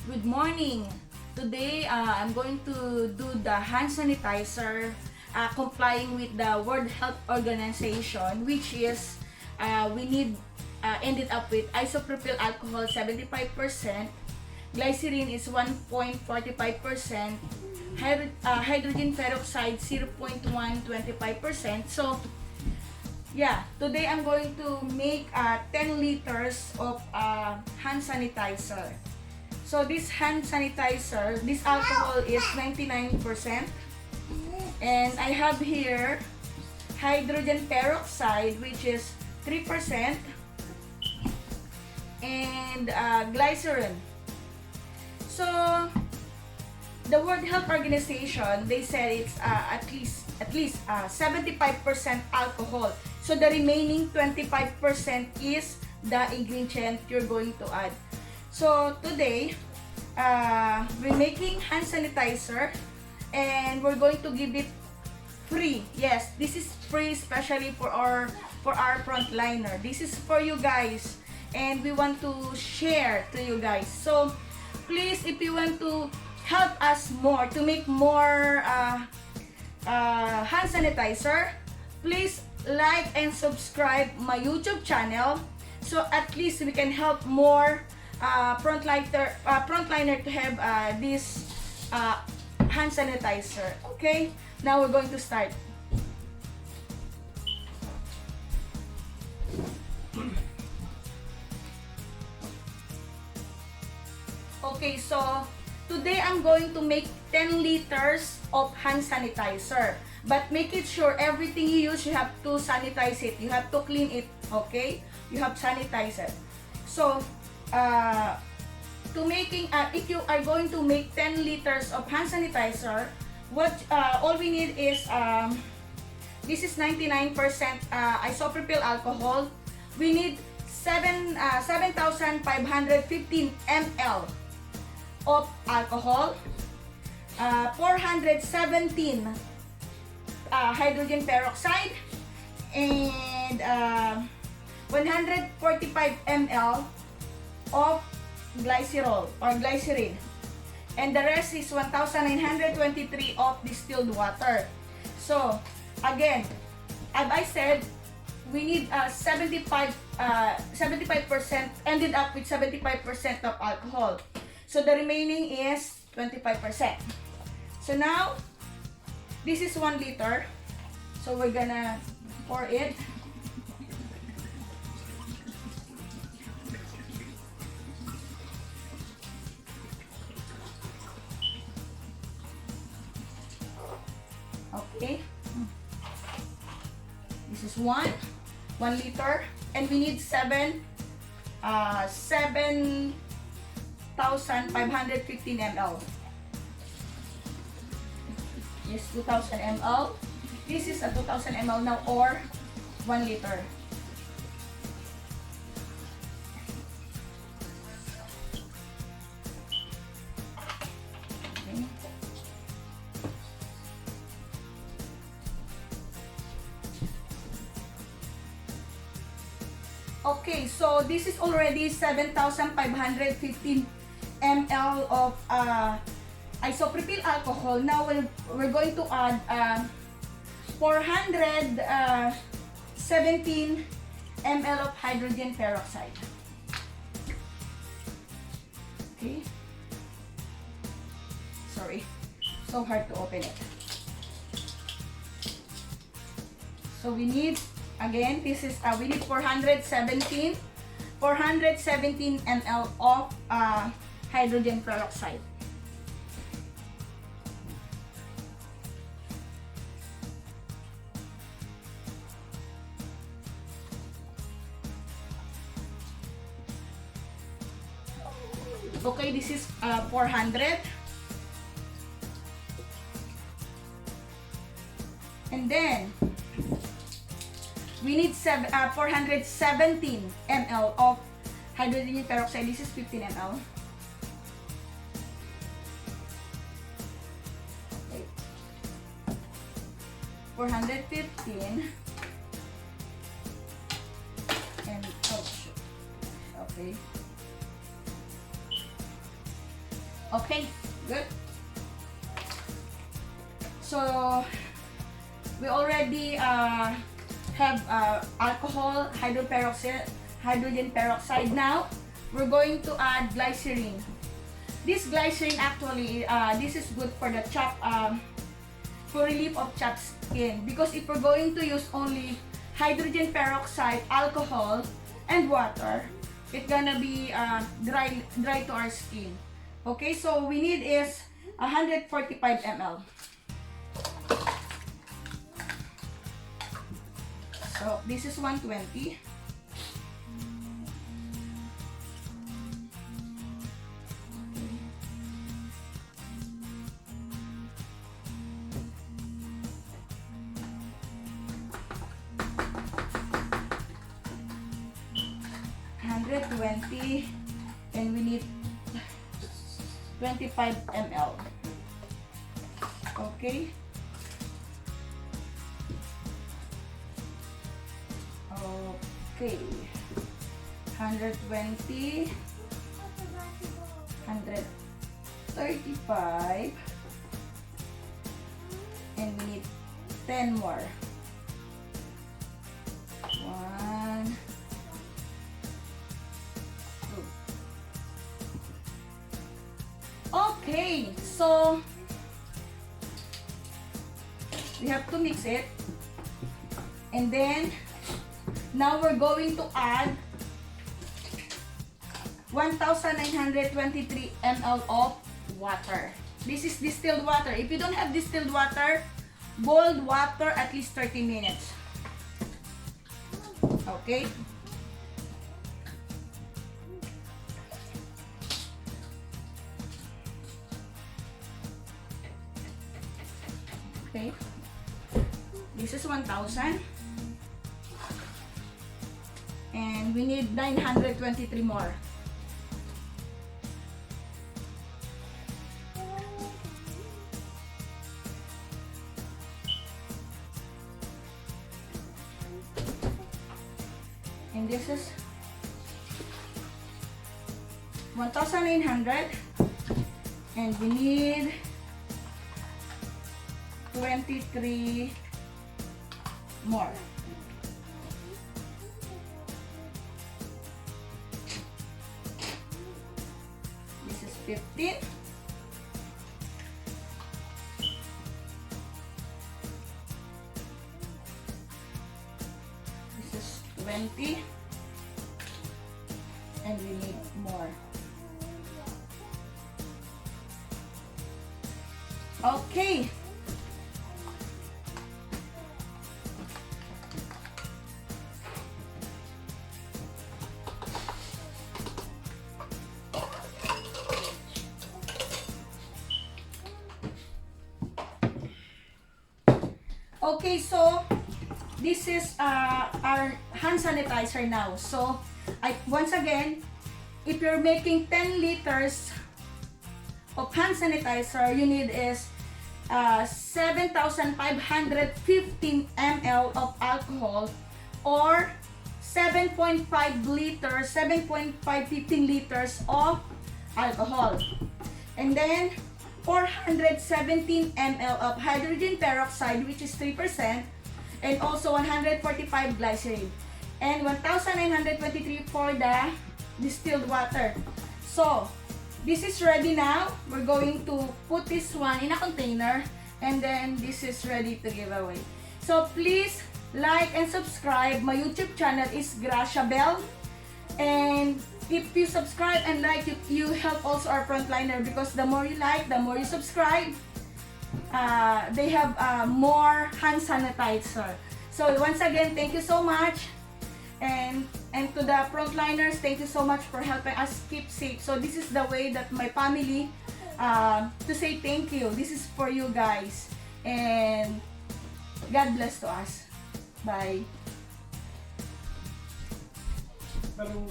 Good morning. Today, I'm going to do the hand sanitizer complying with the World Health Organization, which is we need ended up with isopropyl alcohol 75%, glycerin is 1.45%, hydrogen peroxide 0.125%. So, yeah, today I'm going to make 10 liters of hand sanitizer. So this hand sanitizer, this alcohol is 99%. And I have here hydrogen peroxide, which is 3%. And glycerin. So the World Health Organization, they said it's at least 75% alcohol. So the remaining 25% is the ingredient you're going to add. So today, we're making hand sanitizer and we're going to give it free. Yes, this is free especially for our frontliner. This is for you guys and we want to share to you guys. So please, if you want to help us more to make more hand sanitizer, please like and subscribe my YouTube channel so at least we can help more frontliner to have this hand sanitizer. Okay, now we're going to start. Okay, so today I'm going to make 10 liters of hand sanitizer. But make it sure everything you use, you have to sanitize it. You have to clean it, okay? You have sanitize it. So, if you are going to make 10 liters of hand sanitizer, all we need is, this is 99% isopropyl alcohol. We need 7,515 ml of alcohol, 417 hydrogen peroxide, and 145 ml of glycerol or glycerin, and the rest is 1923 of distilled water. So again, as I said, we need 75% ended up with 75% of alcohol. So the remaining is 25%. So now this is 1 liter. So we're gonna pour it. Okay. This is 1 liter, and we need 7,515 ml. Yes, 2,000 ml. This is a 2,000 ml now, or 1 liter. Okay. Okay, so this is already 7,515 ml of isopropyl alcohol. Now we're going to add 417 ml of hydrogen peroxide. Okay. Sorry, so hard to open it. So we need, again, this is we need 417 ml of hydrogen peroxide. Okay, this is 400. And then we need 417 ml of hydrogen peroxide. This is 15 ml. Okay. 415 and oh shoot. Okay. Okay, good. So we already have alcohol, hydrogen peroxide. Now we're going to add glycerin. This glycerin actually, this is good for the for relief of chapped skin, because if we're going to use only hydrogen peroxide, alcohol, and water, it's gonna be dry to our skin. Okay, so we need is 145 ml. So this is 120. And we need 25 ml. Okay. Okay. 120, 135, and we need 10 more. 1, 2. Okay, so we have to mix it, and then now we're going to add 1,923 ml of water. This is distilled water. If you don't have distilled water, boiled water at least 30 minutes. Okay? Okay. This is 1,000. And we need 923 more. And this is 1,900. And we need 23 more. This is 15. This is 20. And we need more. Okay. Okay, so this is our hand sanitizer now. So once again, if you're making 10 liters of hand sanitizer, you need is 7,515 ml of alcohol, or 7.5 liters, 7.515 liters of alcohol, and then 417 ml of hydrogen peroxide, which is 3%, and also 145 glycerin, and 1,923 for the distilled water. So this is ready now. We're going to put this one in a container, and then this is ready to give away. So please like and subscribe. My YouTube channel is Gracia Bell, and if you subscribe and like, you help also our frontliner, because the more you like, the more you subscribe, they have more hand sanitizer. So once again, thank you so much. And to the frontliners, thank you so much for helping us keep safe. So this is the way that my family to say thank you. This is for you guys, and God bless to us. Bye. Hello.